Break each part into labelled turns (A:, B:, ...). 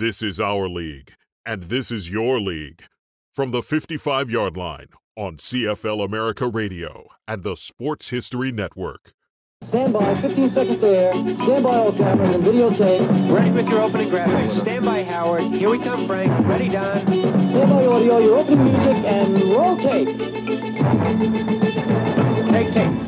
A: This is our league, and this is your league. From the 55-yard line on CFL America Radio and the Sports History Network.
B: Stand by, 15 seconds to air. Stand by all cameras and videotape.
C: Ready with your opening graphics. Stand by, Howard. Here we come, Frank. Ready, Don.
B: Stand by audio, your opening music, and roll tape.
C: Take tape.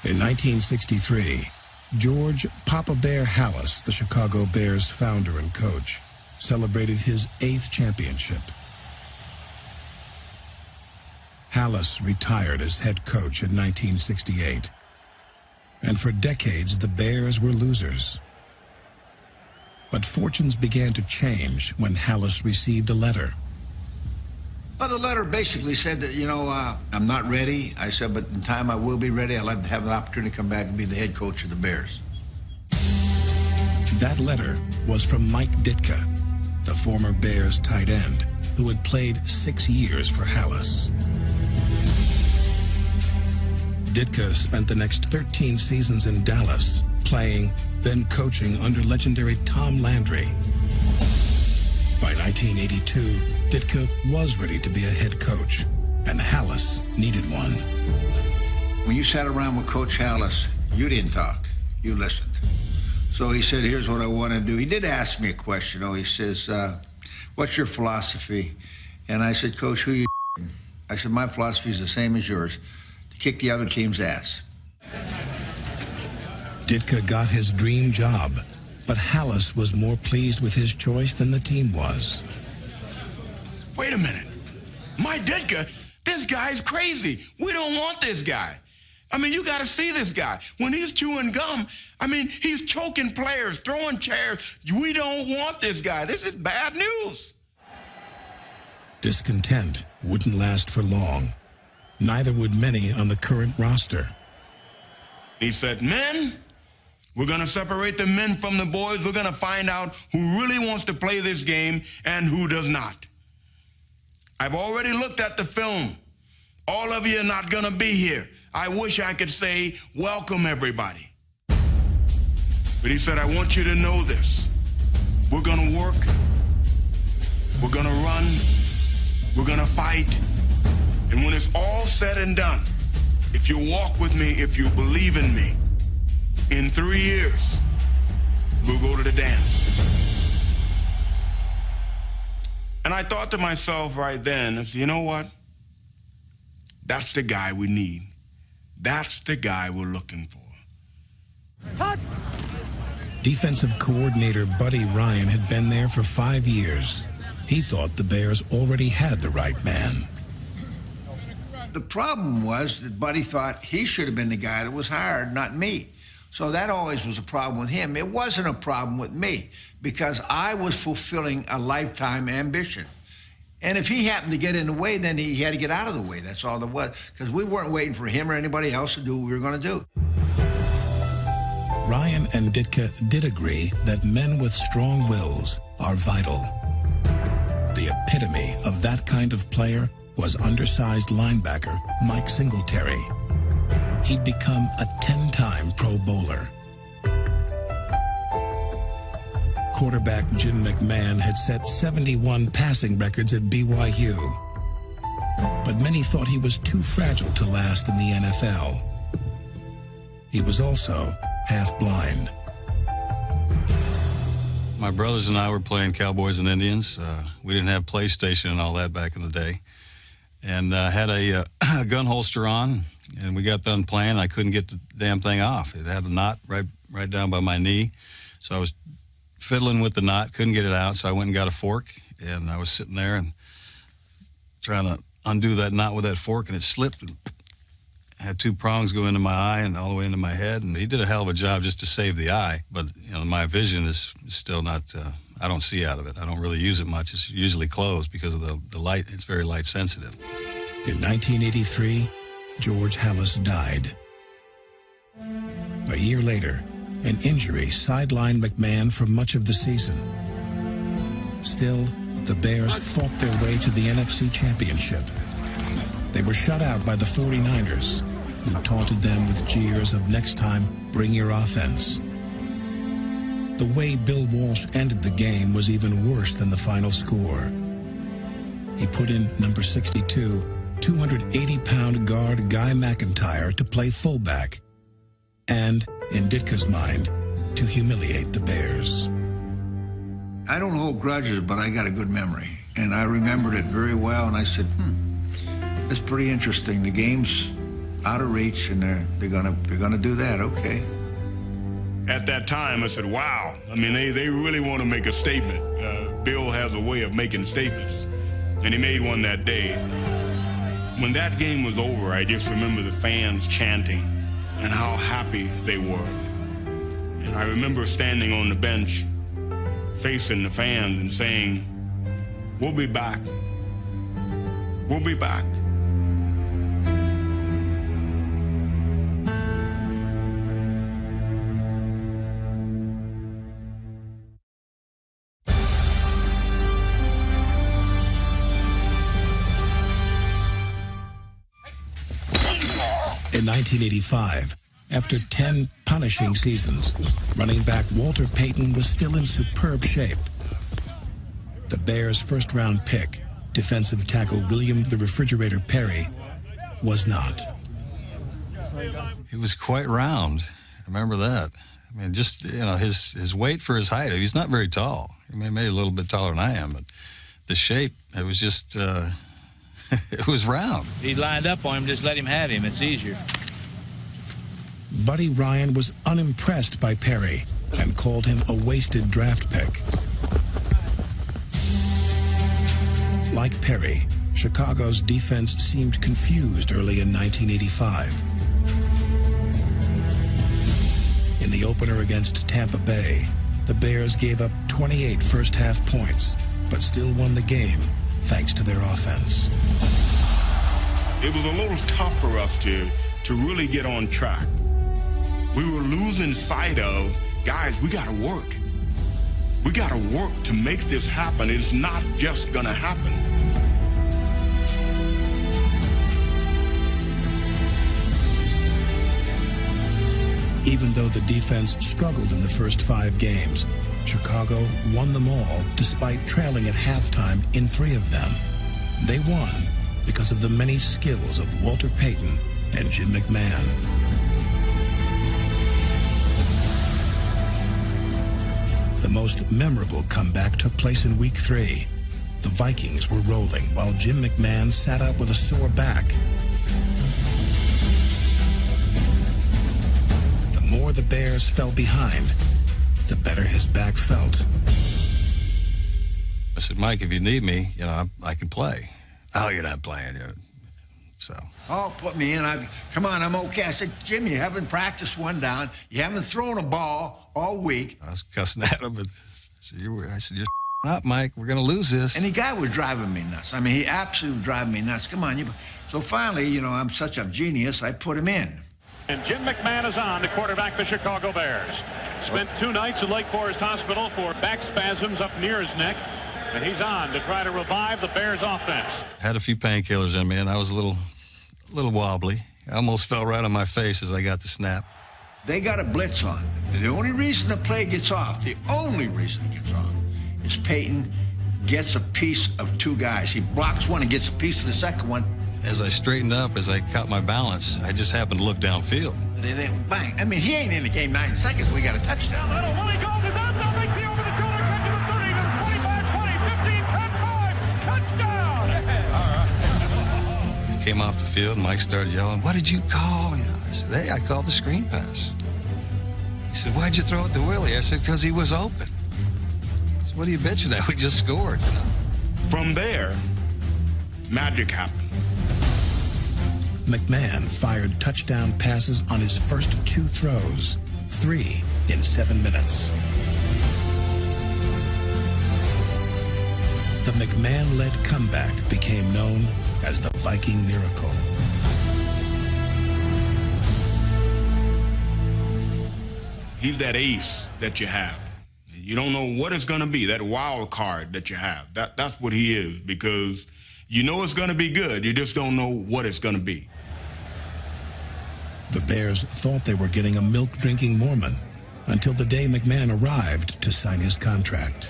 D: In 1963, George Papa Bear Halas, the Chicago Bears founder and coach, celebrated his 8th championship. Halas retired as head coach in 1968, and for decades the Bears were losers. But fortunes began to change when Halas received a letter.
E: Well, the letter basically said that, I'm not ready. I said, but in time I will be ready. I'd like to have an opportunity to come back and be the head coach of the Bears.
D: That letter was from Mike Ditka, the former Bears tight end, who had played 6 years for Halas. Ditka spent the next 13 seasons in Dallas, playing, then coaching under legendary Tom Landry. By 1982, Ditka was ready to be a head coach, and Halas needed one.
E: When you sat around with Coach Halas, you didn't talk, you listened. So he said, here's what I want to do. He did ask me a question, though. He says, what's your philosophy? And I said, Coach, who you I said, my philosophy is the same as yours, to kick the other team's ass.
D: Ditka got his dream job, but Halas was more pleased with his choice than the team was.
F: Wait a minute. My Ditka, this guy's crazy. We don't want this guy. I mean, you got to see this guy. When he's chewing gum, he's choking players, throwing chairs. We don't want this guy. This is bad news.
D: Discontent wouldn't last for long. Neither would many on the current roster.
F: He said, men, we're going to separate the men from the boys. We're going to find out who really wants to play this game and who does not. I've already looked at the film. All of you are not going to be here. I wish I could say, welcome, everybody. But he said, I want you to know this. We're going to work. We're going to run. We're going to fight. And when it's all said and done, if you walk with me, if you believe in me, in 3 years, we'll go to the dance. And I thought to myself right then, I said, you know what? That's the guy we need. That's the guy we're looking for.
C: Cut!
D: Defensive coordinator Buddy Ryan had been there for 5 years. He thought the Bears already had the right man.
E: The problem was that Buddy thought he should have been the guy that was hired, not me. So that always was a problem with him. It wasn't a problem with me because I was fulfilling a lifetime ambition. And if he happened to get in the way, then he had to get out of the way. That's all there was. Because we weren't waiting for him or anybody else to do what we were going to do.
D: Ryan and Ditka did agree that men with strong wills are vital. The epitome of that kind of player was undersized linebacker Mike Singletary. He'd become a 10-time Pro Bowler. Quarterback Jim McMahon had set 71 passing records at BYU. But many thought he was too fragile to last in the NFL. He was also half blind.
G: My brothers and I were playing Cowboys and Indians. We didn't have PlayStation and all that back in the day. And had a gun holster on, and we got done playing. I couldn't get the damn thing off. It had a knot right down by my knee. So I was fiddling with the knot, couldn't get it out, so I went and got a fork, and I was sitting there and trying to undo that knot with that fork, and it slipped and had two prongs go into my eye and all the way into my head, and he did a hell of a job just to save the eye, but my vision is still not, I don't see out of it. I don't really use it much. It's usually closed because of the light. It's very light sensitive.
D: In 1983, George Halas died. A year later, an injury sidelined McMahon for much of the season. Still, the Bears fought their way to the NFC Championship. They were shut out by the 49ers, who taunted them with jeers of next time, bring your offense. The way Bill Walsh ended the game was even worse than the final score. He put in number 62, 280-pound guard Guy McIntyre to play fullback, and, in Ditka's mind, to humiliate the Bears.
E: I don't hold grudges, but I got a good memory. And I remembered it very well, and I said, that's pretty interesting. The game's out of reach, and they're gonna do that, okay.
F: At that time, I said, wow. I mean, they really want to make a statement. Bill has a way of making statements, and he made one that day. When that game was over, I just remember the fans chanting and how happy they were. And I remember standing on the bench facing the fans and saying, we'll be back. We'll be back.
D: In 1985, after 10 punishing seasons, running back Walter Payton was still in superb shape. The Bears' first-round pick, defensive tackle William the Refrigerator Perry, was not.
G: He was quite round. I remember that. I mean, just, his weight for his height, he's not very tall. I mean, maybe a little bit taller than I am, but the shape, it was just, it was round.
H: He lined up on him, just let him have him. It's easier.
D: Buddy Ryan was unimpressed by Perry and called him a wasted draft pick. Like Perry, Chicago's defense seemed confused early in 1985. In the opener against Tampa Bay, the Bears gave up 28 first-half points, but still won the game thanks to their offense.
F: It was a little tough for us to really get on track. We were losing sight of, guys, we got to work. We got to work to make this happen. It's not just going to happen.
D: Even though the defense struggled in the first 5 games, Chicago won them all despite trailing at halftime in 3 of them. They won because of the many skills of Walter Payton and Jim McMahon. The most memorable comeback took place in Week 3. The Vikings were rolling while Jim McMahon sat out with a sore back. The more the Bears fell behind, the better his back felt.
G: I said, Mike, if you need me, I can play. Oh, you're not playing. So.
E: Oh, put me in. Come on, I'm okay. I said, Jim, you haven't practiced one down. You haven't thrown a ball all week.
G: I was cussing at him, but I said, you're up, Mike. We're going to lose this.
E: And the guy was driving me nuts. I mean, he absolutely driving me nuts. Come on. So finally, I'm such a genius, I put him in.
I: And Jim McMahon is on, the quarterback for the Chicago Bears. Spent 2 nights at Lake Forest Hospital for back spasms up near his neck. And he's on to try to revive the Bears offense.
G: Had a few painkillers in me, and I was a little wobbly. I almost fell right on my face as I got the snap.
E: They got a blitz on. The only reason the play gets off, the only reason it gets off, is Payton gets a piece of 2 guys. He blocks one and gets a piece of the second one.
G: As I straightened up, as I caught my balance, I just happened to look downfield.
E: And then bang. I mean, he ain't in the game 9 seconds. We got a touchdown.
I: Willie goes is out there, makes the over the shoulder catch to the 30, to the 25, 20, 15, 10, 5. Touchdown!
G: I came off the field, and Mike started yelling, "What did you call?" I said, "Hey, I called the screen pass." He said, "Why'd you throw it to Willie?" I said, "Because he was open." He said, "What are you bitching at? We just scored."
F: From there, magic happened.
D: McMahon fired touchdown passes on his first 2 throws, 3 in 7 minutes. The McMahon-led comeback became known as the Viking Miracle.
F: He's that ace that you have. You don't know what it's going to be, that wild card that you have. That's what he is, because you know it's going to be good. You just don't know what it's going to be.
D: The Bears thought they were getting a milk-drinking Mormon until the day McMahon arrived to sign his contract.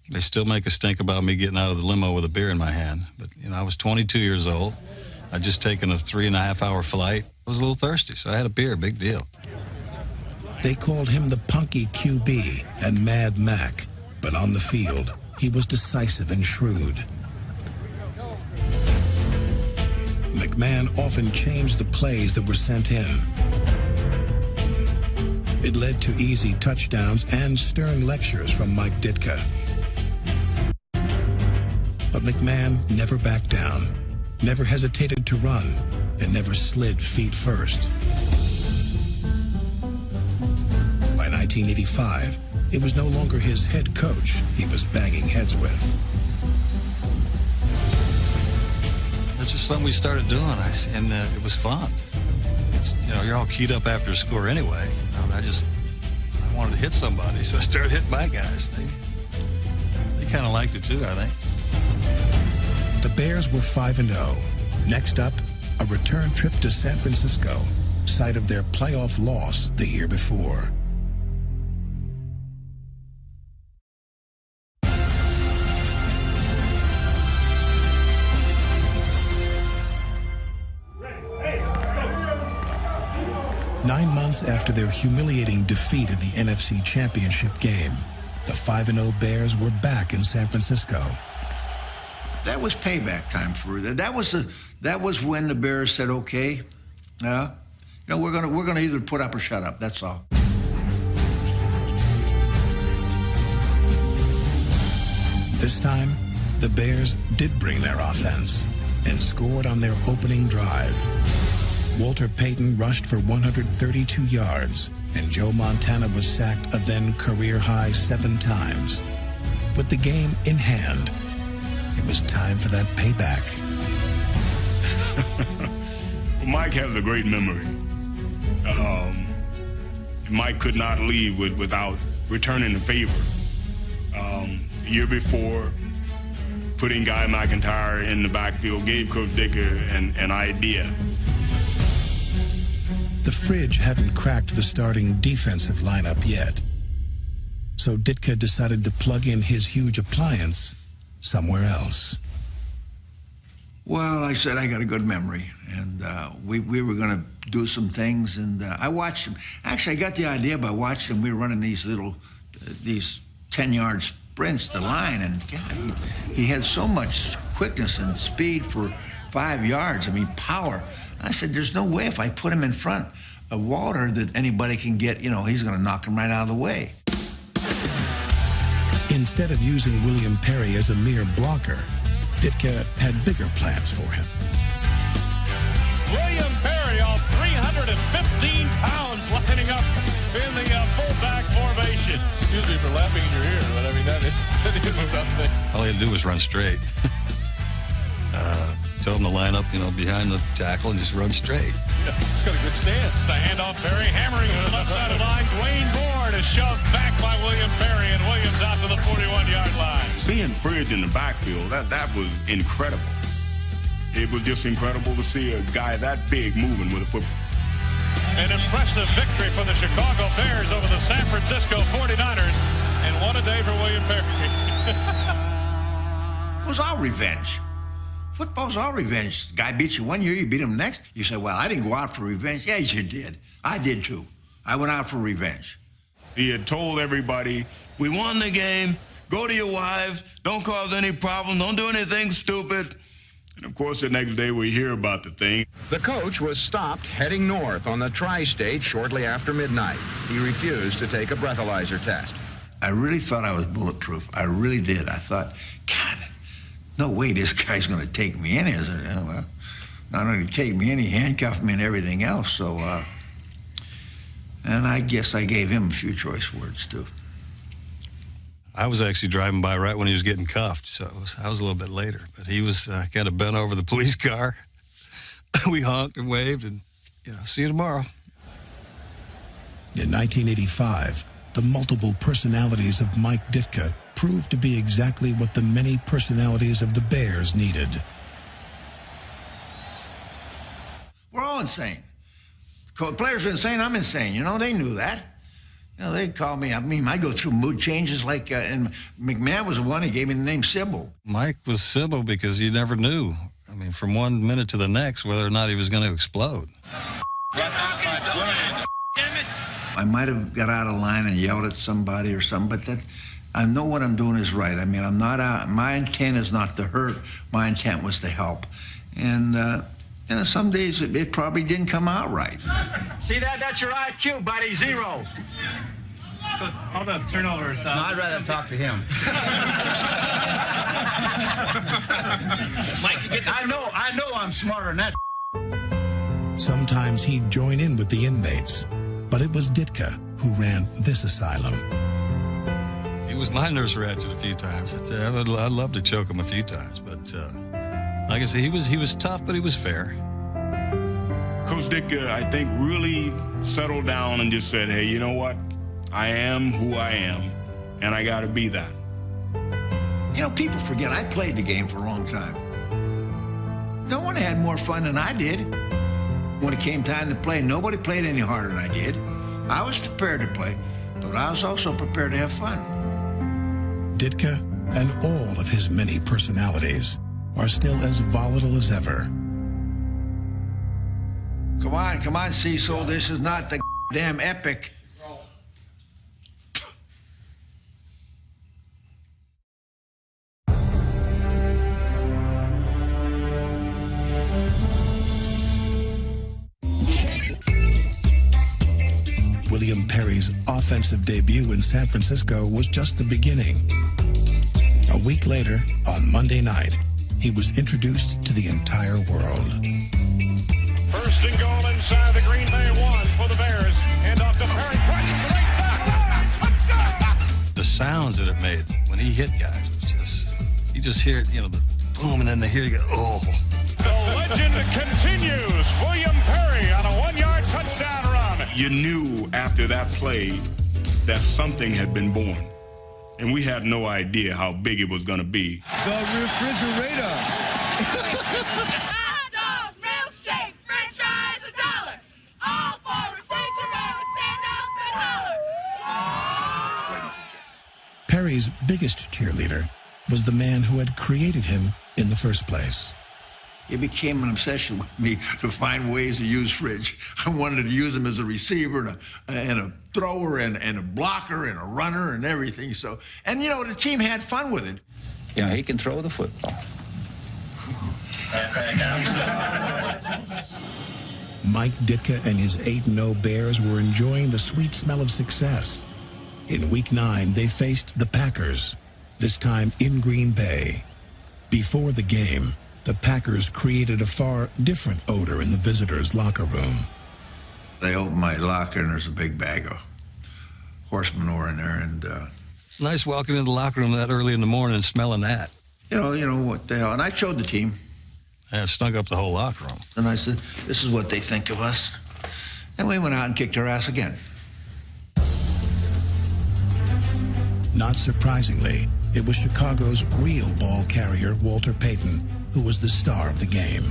G: They still make a stink about me getting out of the limo with a beer in my hand. But, I was 22 years old. I'd just taken a 3.5-hour flight. I was a little thirsty, so I had a beer, big deal.
D: They called him the Punky QB and Mad Mac, but on the field, he was decisive and shrewd. McMahon often changed the plays that were sent in. It led to easy touchdowns and stern lectures from Mike Ditka. But McMahon never backed down, never hesitated to run, and never slid feet first. By 1985, it was no longer his head coach he was banging heads with.
G: It's just something we started doing, and it was fun. You're all keyed up after a score anyway. I wanted to hit somebody, so I started hitting my guys. They kind of liked it too, I think.
D: The Bears were 5-0. Next up, a return trip to San Francisco, site of their playoff loss the year before. Nine months after their humiliating defeat in the NFC Championship game, the 5-0 Bears were back in San Francisco.
E: That was payback time for that. That was when the Bears said, "Okay, we're gonna either put up or shut up." That's all.
D: This time, the Bears did bring their offense and scored on their opening drive. Walter Payton rushed for 132 yards, and Joe Montana was sacked a then career-high 7 times. With the game in hand, it was time for that payback.
F: Mike has a great memory. Mike could not leave without returning the favor. The year before, putting Guy McIntyre in the backfield gave Coach Ditka an idea.
D: The fridge hadn't cracked the starting defensive lineup yet, so Ditka decided to plug in his huge appliance somewhere else.
E: Well, I said I got a good memory, and we were going to do some things, and I watched him. Actually, I got the idea by watching him. We were running these 10-yard sprints to line, and God, he had so much quickness and speed for 5 yards. I mean, power. I said, there's no way if I put him in front, Walter that anybody can get, you know, he's going to knock him right out of the way.
D: Instead of using William Perry as a mere blocker, Ditka had bigger plans for him.
I: William Perry, all 315 pounds, lining up in the fullback formation. Excuse me for laughing in your ear, but I mean, that is something.
G: All he had to do was run straight. Tell him to line up, you know, behind the tackle and just run straight.
I: Yeah, he's got a good stance. The handoff, Perry hammering to the left side of the line. Dwayne Bourne is shoved back by William Perry, and Williams out to the 41-yard line.
F: Seeing Fridge in the backfield, that was incredible. It was just incredible to see a guy that big moving with a football.
I: An impressive victory for the Chicago Bears over the San Francisco 49ers, and what a day for William Perry.
E: It was all revenge. Football's all revenge. Guy beats you one year, you beat him next. You say, well, I didn't go out for revenge. Yeah, you did. I did too. I went out for revenge.
F: He had told everybody, we won the game, go to your wives, don't cause any problems, don't do anything stupid. And of course, the next day we hear about the thing.
J: The coach was stopped heading north on the tri-state shortly after midnight. He refused to take a breathalyzer test.
E: I really thought I was bulletproof. I really did. I thought, God, no way this guy's going to take me in. Well, not only take me in, he handcuffed me and everything else. So, and I guess I gave him a few choice words, too.
G: I was actually driving by right when he was getting cuffed, so I was a little bit later. But he was kind of bent over the police car. We honked and waved and, you know, see you tomorrow.
D: In 1985, the multiple personalities of Mike Ditka proved to be exactly what the many personalities of the Bears needed.
E: We're all insane. Players are insane, I'm insane. You know, they knew that. You know, they call me, I mean, I go through mood changes like, and McMahon was the one who gave me the name Sybil.
G: Mike was Sybil because you never knew, I mean, from one minute to the next, whether or not he was going to explode.
E: I might have got out of line and yelled at somebody or something, but that, I know what I'm doing is right. I mean, I'm not out, my intent is not to hurt. My intent was to help. And, you know, some days it probably didn't come out right.
C: See that? That's your IQ, buddy. 0.
H: All the turnovers.
C: No, I'd rather talk to him.
H: Mike, you get the
C: I know I'm smarter than that.
D: Sometimes he'd join in with the inmates, but it was Ditka who ran this asylum.
G: He was my nurse ratchet a few times. I'd love to choke him a few times, but like I said, he was tough, but he was fair.
F: Coach Ditka, I think, really settled down and just said, hey, you know what? I am who I am, and I got to be that.
E: You know, people forget I played the game for a long time. No one had more fun than I did. When it came time to play, nobody played any harder than I did. I was prepared to play, but I was also prepared to have fun.
D: Ditka and all of his many personalities are still as volatile as ever.
E: Come on, Cecil. This is not the damn epic.
D: William Perry's offensive debut in San Francisco was just the beginning. A week later, on Monday night, he was introduced to the entire world.
I: First and goal inside the Green Bay 1 for the Bears. Hand off to Perry.
G: The sounds that it made when he hit guys was just, you just hear it, you know, the boom, and then hear you go, oh.
I: The legend continues. William Perry on a 1-yard touchdown run.
F: You knew after that play that something had been born. And we had no idea how big it was going to be.
K: The refrigerator.
L: Hot dogs, milkshakes, french fries, $1. All for refrigerator. Stand up and holler.
D: Perry's biggest cheerleader was the man who had created him in the first place.
E: It became an obsession with me to find ways to use Fridge. I wanted to use him as a receiver and a thrower and a blocker and a runner and everything. So, and you know, the team had fun with it.
M: You know, he can throw the football.
D: Mike Ditka and his 8-0 Bears were enjoying the sweet smell of success. In Week 9, they faced the Packers, this time in Green Bay. Before the game, the Packers created a far different odor in the visitors' locker room.
E: They opened my locker, and there's a big bag of horse manure in there, and
G: nice walking into the locker room that early in the morning and smelling that.
E: You know what the hell? And I showed the team.
G: Yeah, it stunk up the whole locker room.
E: And I said, this is what they think of us. And we went out and kicked their ass again.
D: Not surprisingly, it was Chicago's real ball carrier, Walter Payton, who was the star of the game.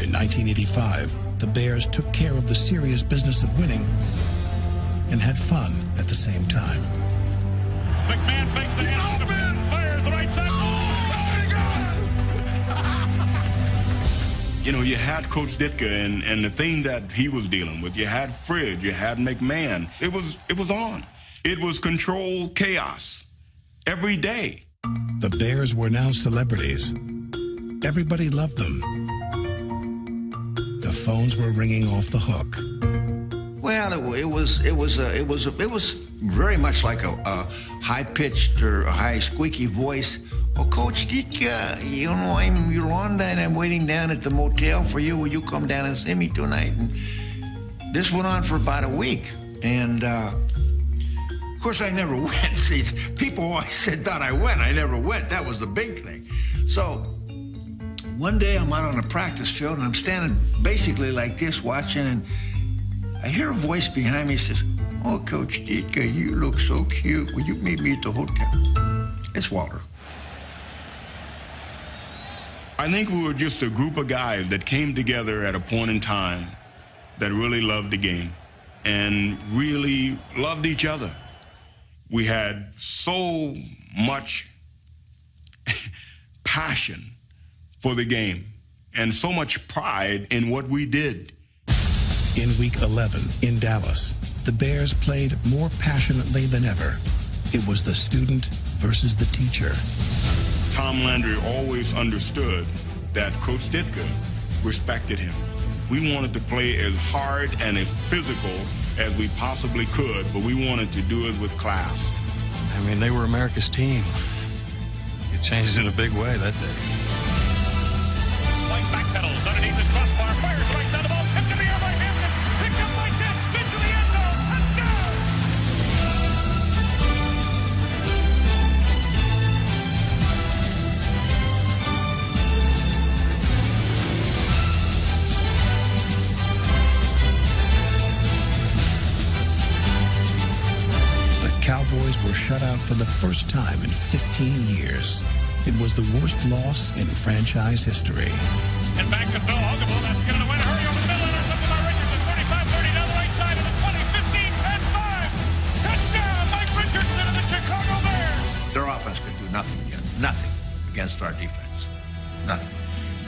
D: In 1985, the Bears took care of the serious business of winning and had fun at the same time.
I: McMahon fakes the handoff, fires the right side. You know, you had Coach Ditka and the thing that he was dealing with. You had Fridge, you had McMahon. It was on. It was controlled chaos every day.
D: The Bears were now celebrities. Everybody loved them. The phones were ringing off the hook.
E: Well, it was very much like a high-pitched or a high squeaky voice. Oh, Coach Ditka, you know, I'm Yolanda and I'm waiting down at the motel for you. Will you come down and see me tonight? And this went on for about a week. And, of course, I never went. See, people always thought I went. I never went. That was the big thing. So one day I'm out on a practice field and I'm standing basically like this watching, and I hear a voice behind me says, oh, Coach Ditka, you look so cute. Will you meet me at the hotel? It's Walter.
F: I think we were just a group of guys that came together at a point in time that really loved the game and really loved each other. We had so much passion for the game and so much pride in what we did.
D: In Week 11 in Dallas, the Bears played more passionately than ever. It was the student versus the teacher.
F: Tom Landry always understood that Coach Ditka respected him. We wanted to play as hard and as physical as we possibly could, but we wanted to do it with class.
G: I mean, they were America's team. It changed in a big way that day.
I: White backpedals underneath his crossbar, fires right down the ball, tipped in the air by Hampton, picked up by Dick, spin to the end zone, touchdown!
D: Cowboys were shut out for the first time in 15 years. It was the worst loss in franchise history.
I: And back to Bill Huggable, that's going to win a hurry over the middle, intercepted by Richardson, 35-30 down the right side of the 20, 15, 10-5. Touchdown, Mike Richardson of the Chicago Bears.
E: Their offense could do nothing against our defense. Nothing.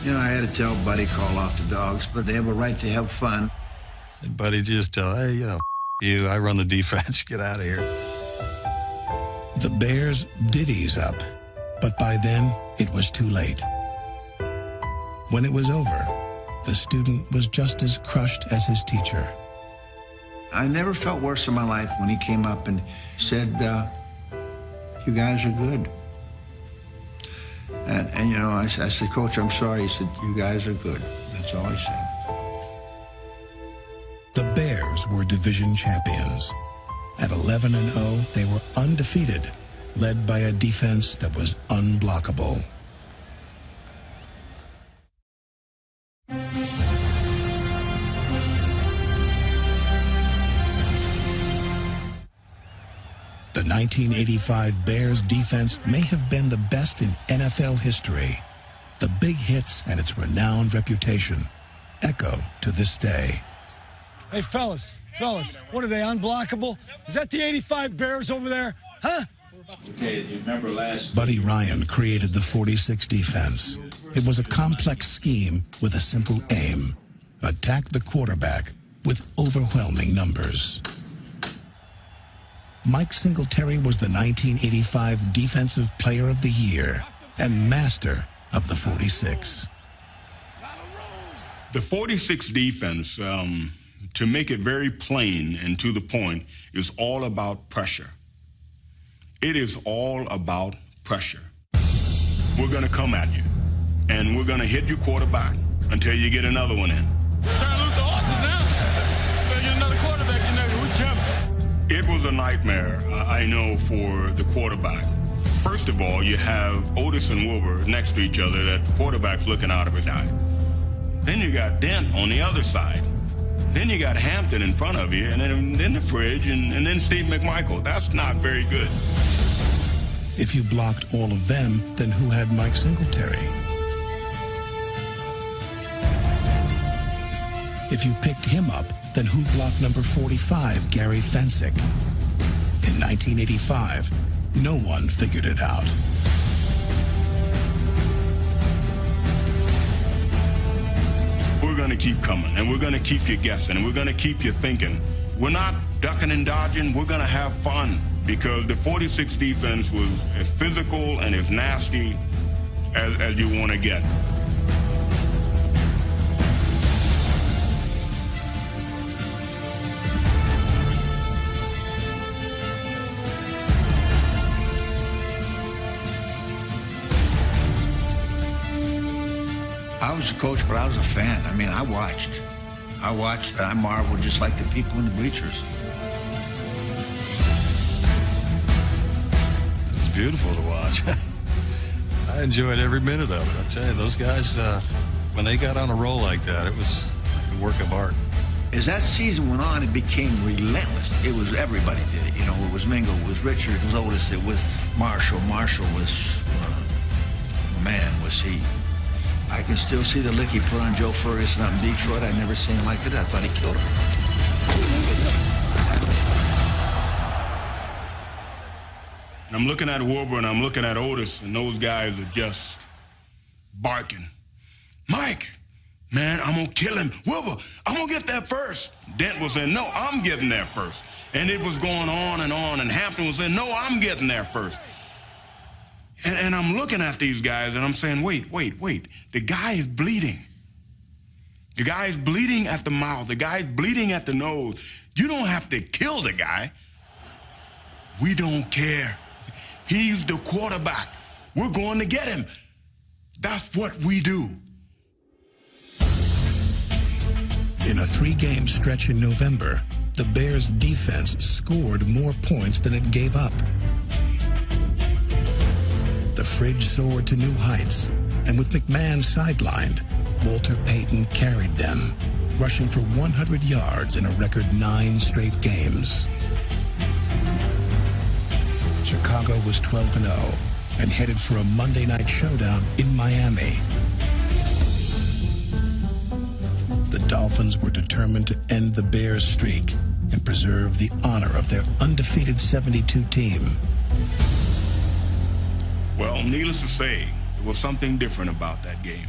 E: You know, I had to tell Buddy call off the dogs, but they have a right to have fun.
G: And Buddy just tell, hey, you know, you, I run the defense, get out of here.
D: The Bears did ease up, but by then it was too late. When it was over, the student was just as crushed as his teacher.
E: I never felt worse in my life when he came up and said, you guys are good. And you know, I said, Coach, I'm sorry. He said, you guys are good. That's all he said.
D: The Bears were division champions. At 11-0, they were undefeated, led by a defense that was unblockable. The 1985 Bears defense may have been the best in NFL history. The big hits and its renowned reputation echo to this day.
K: Hey, fellas, what are they, unblockable? Is that the 85 Bears over there? Huh?
M: Okay, you remember last...
D: Buddy Ryan created the 46 defense. It was a complex scheme with a simple aim: attack the quarterback with overwhelming numbers. Mike Singletary was the 1985 Defensive Player of the Year and master of the 46.
F: The 46 defense, to make it very plain and to the point, is all about pressure. It is all about pressure. We're going to come at you, and we're going to hit your quarterback until you get another one in.
N: Turn loose the horses now. Better get another quarterback in there. We coming.
F: It was a nightmare, I know, for the quarterback. First of all, you have Otis and Wilbur next to each other, that quarterback's looking out of his eye. Then you got Dent on the other side. Then you got Hampton in front of you, and then the fridge, and then Steve McMichael. That's not very good.
D: If you blocked all of them, then who had Mike Singletary? If you picked him up, then who blocked number 45, Gary Fensick? In 1985, no one figured it out.
F: We're going to keep coming, and we're going to keep you guessing, and we're going to keep you thinking. We're not ducking and dodging. We're going to have fun, because the 46 defense was as physical and as nasty as you want to get.
E: I was a coach, but I was a fan. I mean, I watched, and I marveled just like the people in the bleachers.
G: It was beautiful to watch. I enjoyed every minute of it. I tell you, those guys, when they got on a roll like that, it was like a work of art.
E: As that season went on, it became relentless. It was everybody did it. You know, it was Mingo, it was Richard, it was Otis, it was Marshall. Marshall was, man, was he. I can still see the lick he put on Joe Ferguson up in Detroit. I'd never seen him like it. I thought he killed him.
F: I'm looking at Wilbur and I'm looking at Otis, and those guys are just barking. Mike, man, I'm going to kill him. Wilbur, I'm going to get there first. Dent was saying, no, I'm getting there first. And it was going on, and Hampton was saying, no, I'm getting there first. And I'm looking at these guys, and I'm saying, wait. The guy is bleeding. The guy is bleeding at the mouth. The guy is bleeding at the nose. You don't have to kill the guy. We don't care. He's the quarterback. We're going to get him. That's what we do.
D: In a 3-game stretch in November, the Bears' defense scored more points than it gave up. The fridge soared to new heights, and with McMahon sidelined, Walter Payton carried them, rushing for 100 yards in a record 9 straight games. Chicago was 12-0 and headed for a Monday night showdown in Miami. The Dolphins were determined to end the Bears' streak and preserve the honor of their undefeated 72 team.
F: Well, needless to say, there was something different about that game.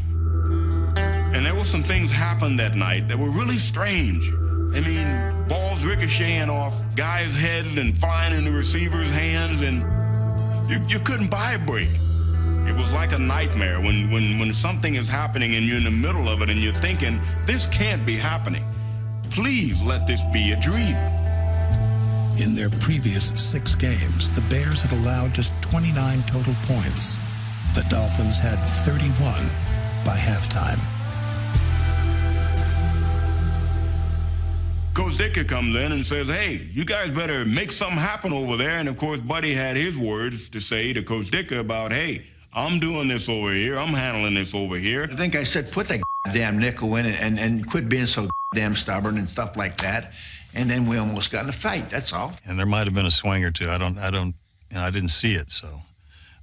F: And there were some things happened that night that were really strange. I mean, balls ricocheting off guys' heads and flying in the receiver's hands, and you couldn't buy a break. It was like a nightmare when something is happening and you're in the middle of it and you're thinking, this can't be happening. Please let this be a dream.
D: In their previous 6 games, the Bears had allowed just 29 total points. The Dolphins had 31 by halftime.
F: Coach Ditka comes in and says, hey, you guys better make something happen over there. And, of course, Buddy had his words to say to Coach Ditka about, hey, I'm doing this over here. I'm handling this over here.
E: I think I said, put that damn nickel in it and quit being so damn stubborn and stuff like that. And then we almost got in a fight, that's all.
G: And there might have been a swing or two. I didn't see it, so.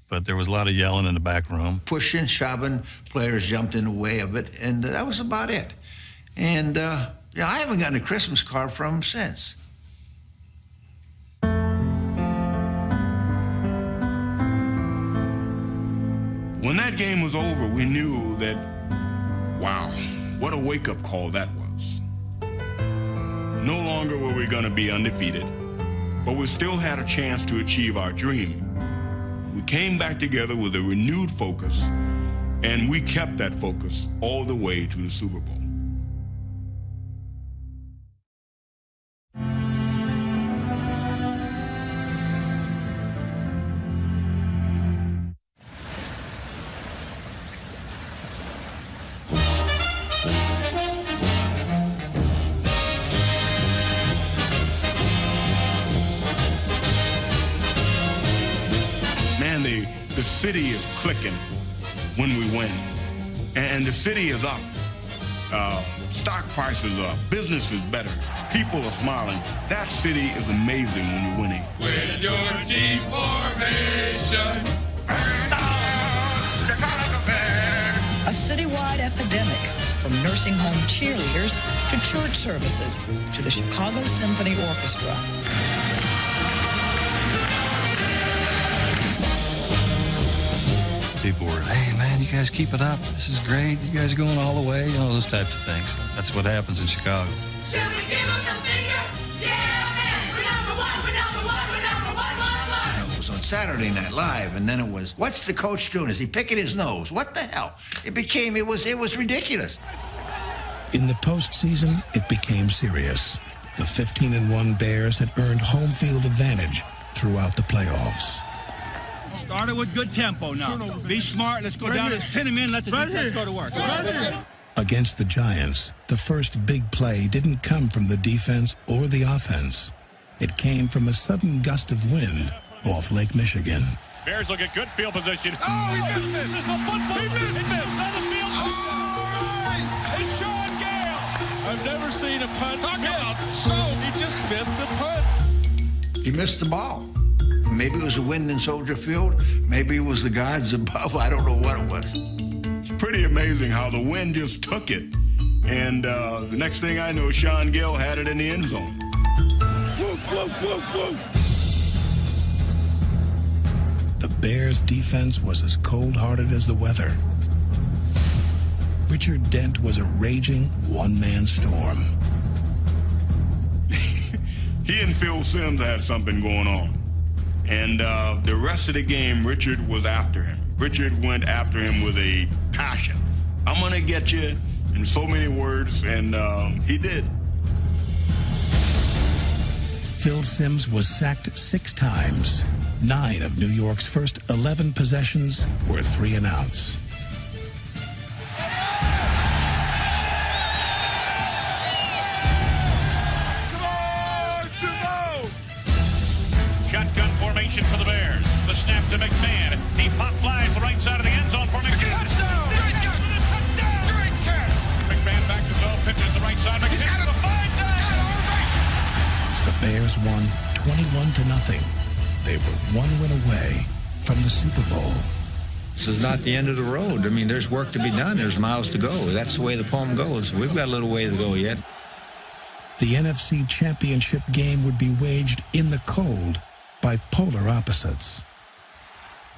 G: But there was a lot of yelling in the back room.
E: Pushing, shoving, players jumped in the way of it, and that was about it. And, I haven't gotten a Christmas card from him since.
F: When that game was over, we knew that, wow, what a wake-up call that was. No longer were we going to be undefeated, but we still had a chance to achieve our dream. We came back together with a renewed focus, and we kept that focus all the way to the Super Bowl. the city is clicking when we win. And the city is up. Stock prices are up. Business is better. People are smiling. That city is amazing when you're winning.
L: With your team formation.
O: A citywide epidemic, from nursing home cheerleaders to church services to the Chicago Symphony Orchestra.
G: People were, hey, man, you guys keep it up. This is great. You guys are going all the way. You know, those types of things. That's what happens in Chicago.
L: Should we give them the finger? Yeah, man. We're number one. We're number one. We're number one.
E: It was on Saturday Night Live, and then it was, what's the coach doing? Is he picking his nose? What the hell? It was ridiculous.
D: In the postseason, it became serious. The 15-1 Bears had earned home field advantage throughout the playoffs.
N: Started with good tempo now. Be smart. Let's go down. Let's pin him in. Let the defense go to work.
D: Against the Giants, the first big play didn't come from the defense or the offense. It came from a sudden gust of wind off Lake Michigan.
I: Bears will get good field position.
N: Oh, he missed this.
I: This is the football.
N: He missed it.
I: Inside the field.
N: It's Sean Gale. I've never seen a punt missed. So he just missed the punt.
E: He missed the ball. Maybe it was the wind in Soldier Field. Maybe it was the gods above. I don't know what it was.
F: It's pretty amazing how the wind just took it. And the next thing I know, Sean Gill had it in the end zone.
N: Woo, woo, woo, woo.
D: The Bears' defense was as cold-hearted as the weather. Richard Dent was a raging one-man storm.
F: He and Phil Simms had something going on. And the rest of the game, Richard was after him. Richard went after him with a passion. I'm going to get you in so many words, and he did.
D: Phil Simms was sacked 6 times. 9 of New York's first 11 possessions were 3-and-outs.
I: Shotgun formation for the Bears. The snap to McMahon. He pop flies the right side of the end zone for McMahon. Touchdown! McMahon back to throw. Pitches the right side. McMahon with a fine dive.
D: The Bears won 21-0. They were 1 win away from the Super Bowl.
E: This is not the end of the road. I mean, there's work to be done. There's miles to go. That's the way the poem goes. We've got a little way to go yet.
D: The NFC Championship game would be waged in the cold by polar opposites.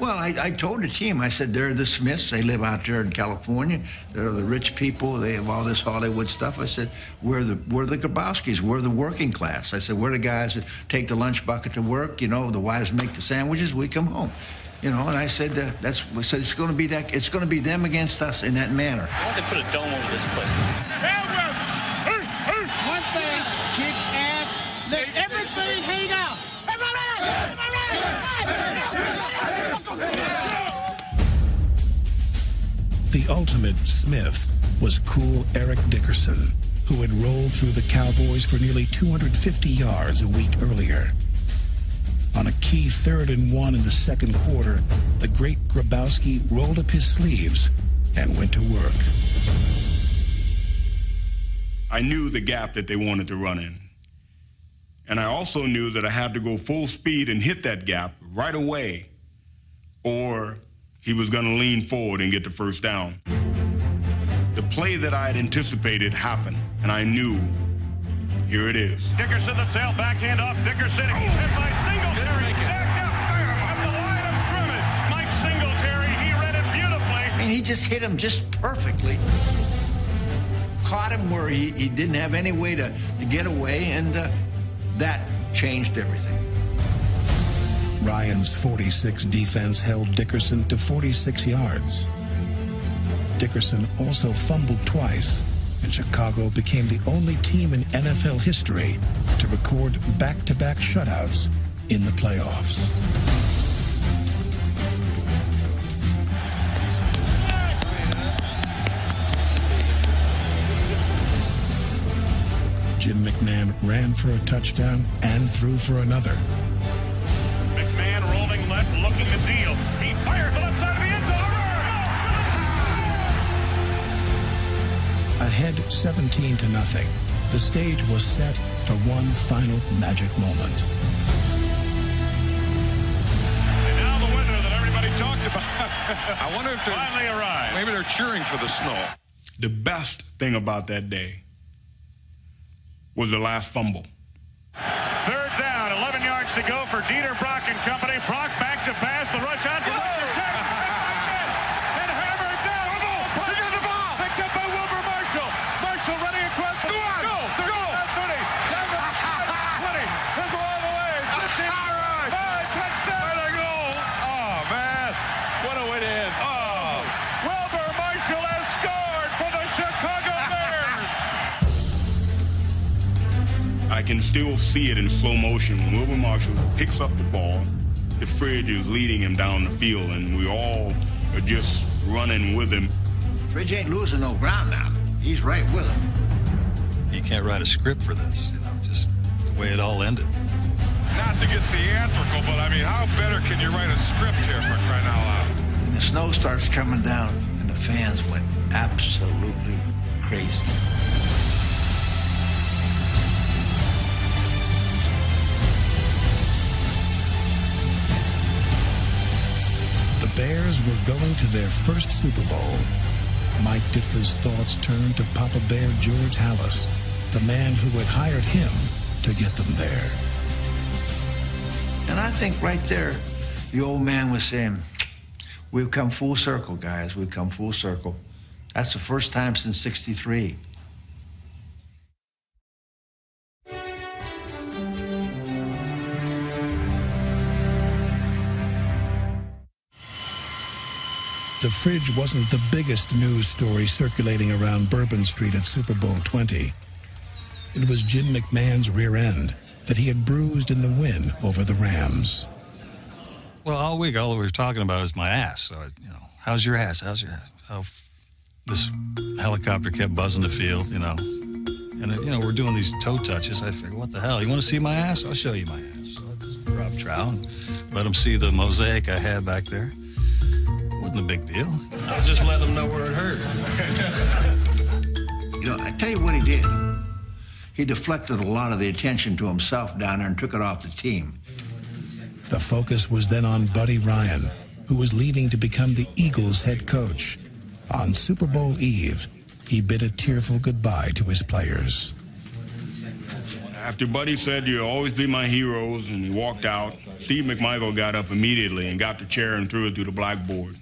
E: Well, I told the team, I said, they're the Smiths. They live out there in California. They're the rich people. They have all this Hollywood stuff. I said, we're the Grabowskis. We're the working class. I said, we're the guys that take the lunch bucket to work. You know, the wives make the sandwiches. We come home. You know, and I said, we said it's going to be that. It's going to be them against us in that manner.
H: Why don't they put a dome over this place?
N: One thing, kick ass, let everything hang out.
D: The ultimate Smith was cool Eric Dickerson, who had rolled through the Cowboys for nearly 250 yards a week earlier. On a key 3rd-and-1 in the second quarter, the great Grabowski rolled up his sleeves and went to work.
F: I knew the gap that they wanted to run in. And I also knew that I had to go full speed and hit that gap right away, or he was going to lean forward and get the first down. The play that I had anticipated happened, and I knew, here it is.
I: Dickerson, the tail backhand off Dickerson. He's hit by Singletary. Stacked up at the line of scrimmage. Mike Singletary, he read it beautifully.
E: I mean, he just hit him just perfectly. Caught him where he didn't have any way to get away, and that changed everything.
D: Ryan's 46 defense held Dickerson to 46 yards. Dickerson also fumbled twice, and Chicago became the only team in NFL history to record back-to-back shutouts in the playoffs. Jim McMahon ran for a touchdown and threw for another.
I: McMahon rolling left, looking to deal. He fires
D: Ahead 17-0, the stage was set for one final magic moment.
I: And now the winner that everybody talked about.
P: I wonder if
I: finally arrived.
P: Maybe they're cheering for the snow.
F: The best thing about that day was the last fumble.
I: Third down, 11 yards to go for Dieter Brock and company. Brock back to pass, the rush on for and hammered down. He got the ball. Picked up by Wilbur Marshall. Marshall running across the field. Go. 30, down to 20. This all the way. 15. All right. Touchdown. Way to go.
P: Oh, man. What a way to end. Oh.
I: Wilbur Marshall has scored for the Chicago Bears.
F: I can still see it in slow motion when Wilbur Marshall picks up the ball. The Fridge is leading him down the field, and we all are just running with him.
E: Fridge ain't losing no ground now. He's right with him.
G: You can't write a script for this, just the way it all ended.
P: Not to get theatrical, but I mean, how better can you write a script here for crying out loud?
E: And the snow starts coming down, and the fans went absolutely crazy.
D: The Bears were going to their first Super Bowl. Mike Ditka's thoughts turned to Papa Bear George Halas, the man who had hired him to get them there.
E: And I think right there, the old man was saying, we've come full circle, guys. We've come full circle. That's the first time since '63.
D: The Fridge wasn't the biggest news story circulating around Bourbon Street at Super Bowl 20. It was Jim McMahon's rear end that he had bruised in the win over the Rams.
G: Well, all week, all we were talking about is my ass. So, how's your ass? How's your ass? How this helicopter kept buzzing the field, And, we're doing these toe touches. I figured, what the hell? You want to see my ass? I'll show you my ass. So I just dropped trout and let them see the mosaic I had back there. Wasn't a big deal.
Q: I was just letting them know where it hurt.
E: I tell you what he did. He deflected a lot of the attention to himself down there and took it off the team.
D: The focus was then on Buddy Ryan, who was leaving to become the Eagles' head coach. On Super Bowl Eve, he bid a tearful goodbye to his players.
F: After Buddy said, "You'll always be my heroes," and he walked out, Steve McMichael got up immediately and got the chair and threw it through the blackboard.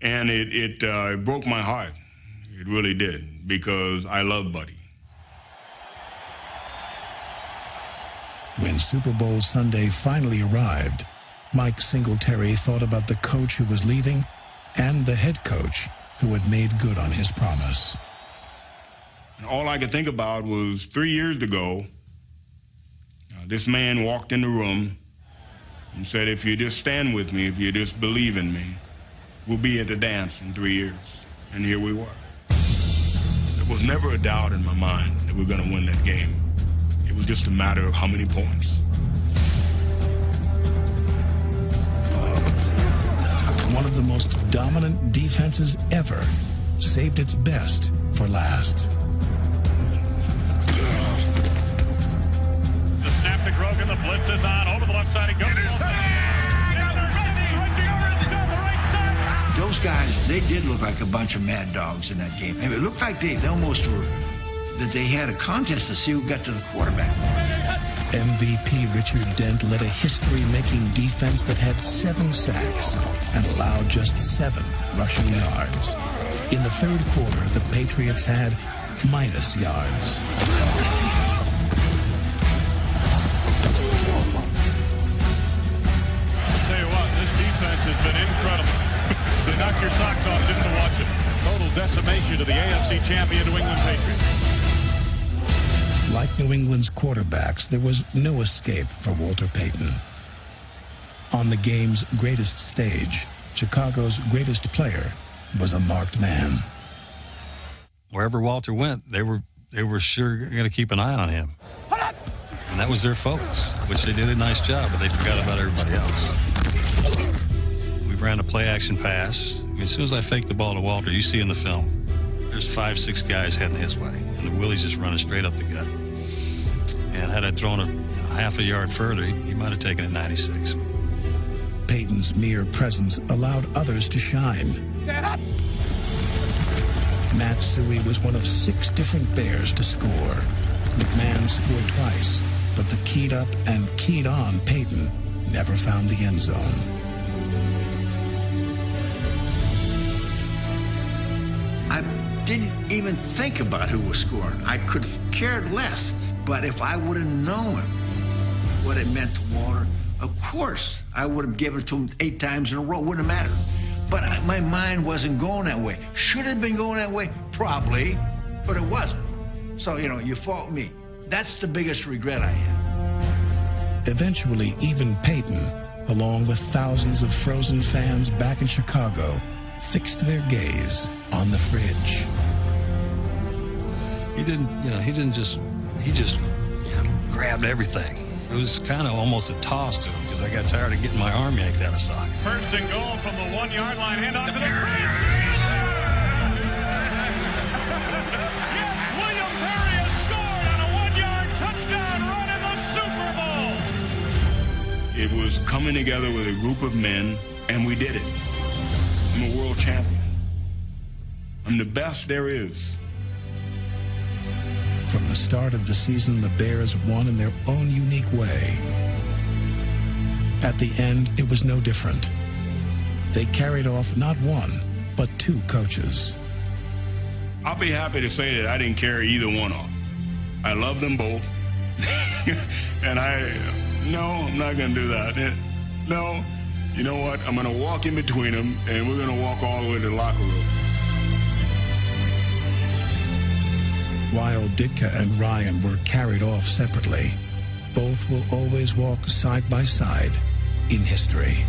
F: And it broke my heart. It really did, because I love Buddy.
D: When Super Bowl Sunday finally arrived, Mike Singletary thought about the coach who was leaving and the head coach who had made good on his promise.
F: And all I could think about was 3 years ago, this man walked in the room and said, "If you just stand with me, if you just believe in me, we'll be at the dance in 3 years." And here we were. There was never a doubt in my mind that we were going to win that game. It was just a matter of how many points.
D: One of the most dominant defenses ever saved its best for last.
I: The snap to Grogan, the blitz is on, over the left side, he goes.
E: Those guys, they did look like a bunch of mad dogs in that game. I mean, it looked like they almost were, that they had a contest to see who got to the quarterback.
D: MVP Richard Dent led a history-making defense that had 7 sacks and allowed just 7 rushing yards. In the third quarter, the Patriots had minus yards.
I: I'll tell you what, this defense has been incredible. They knock your socks off just to watch it. Total decimation of the AFC champion New England Patriots.
D: Like New England's quarterbacks, there was no escape for Walter Payton. On the game's greatest stage, Chicago's greatest player was a marked man.
G: Wherever Walter went, they were sure going to keep an eye on him. And that was their focus, which they did a nice job, but they forgot about everybody else. We ran a play-action pass. I mean, as soon as I faked the ball to Walter, you see in the film, there's 5, 6 guys heading his way, and the Willie's just running straight up the gut. And had I thrown it half a yard further, he might have taken it 96.
D: Payton's mere presence allowed others to shine.
I: Set up.
D: Matt Suhey was one of 6 different Bears to score. McMahon scored twice, but the keyed up and keyed on Payton never found the end zone.
E: I didn't even think about who was scoring. I could have cared less. But if I would have known what it meant to Walter, of course, I would have given it to him 8 times in a row. Wouldn't have mattered. But my mind wasn't going that way. Should have been going that way? Probably. But it wasn't. So, you fault me. That's the biggest regret I have.
D: Eventually, even Payton, along with thousands of frozen fans back in Chicago, fixed their gaze on the fridge.
G: He just grabbed everything. It was kind of almost a toss to him because I got tired of getting my arm yanked out of socket.
I: First and goal from the 1-yard line. Hand off to the Perry. Yes, William Perry has scored on a 1-yard touchdown run in the Super Bowl.
F: It was coming together with a group of men, and we did it. I'm a world champion. I'm the best there is.
D: From the start of the season, the Bears won in their own unique way. At the end, it was no different. They carried off not 1, but 2 coaches.
F: I'll be happy to say that I didn't carry either one off. I love them both. And no, I'm not going to do that. No, you know what? I'm going to walk in between them, and we're going to walk all the way to the locker room.
D: While Ditka and Ryan were carried off separately, both will always walk side by side in history.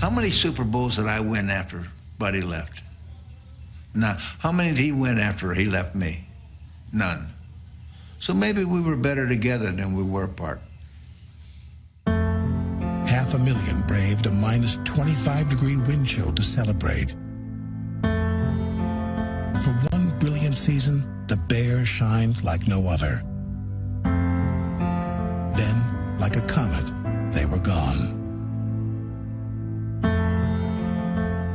E: How many Super Bowls did I win after Buddy left? Now, how many did he win after he left me? None. So maybe we were better together than we were apart.
D: 500,000 braved a minus 25-degree wind chill to celebrate. For one brilliant season, the Bears shined like no other. Then, like a comet, they were gone.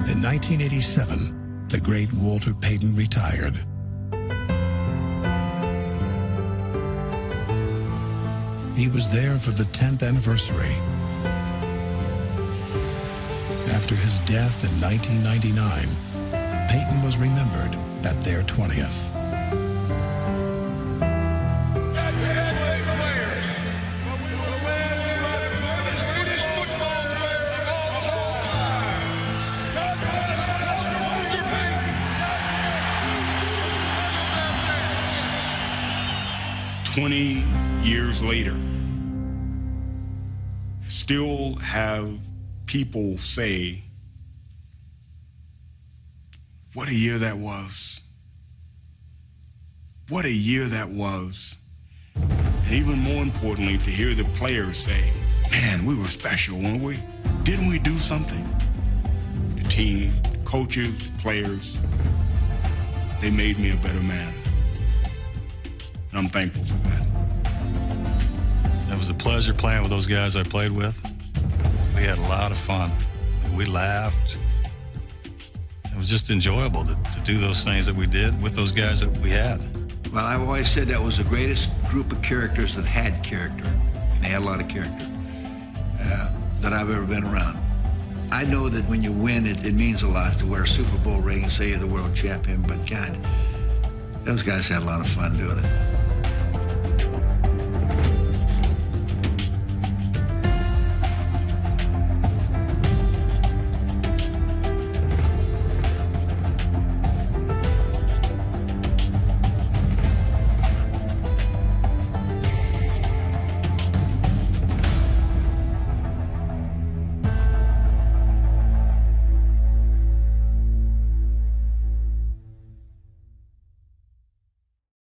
D: In 1987, the great Walter Payton retired. He was there for the 10th anniversary. After his death in 1999, Payton was remembered at their 20th.
F: Years later, still have people say, what a year that was. What a year that was. And even more importantly, to hear the players say, man, we were special, weren't we? Didn't we do something? The team, the coaches, players, they made me a better man. And I'm thankful for that.
G: It was a pleasure playing with those guys I played with. We had a lot of fun. We laughed. It was just enjoyable to do those things that we did with those guys that we had.
E: Well, I've always said that was the greatest group of characters that had character, and they had a lot of character, that I've ever been around. I know that when you win, it means a lot to wear a Super Bowl ring and say you're the world champion, but God, those guys had a lot of fun doing it.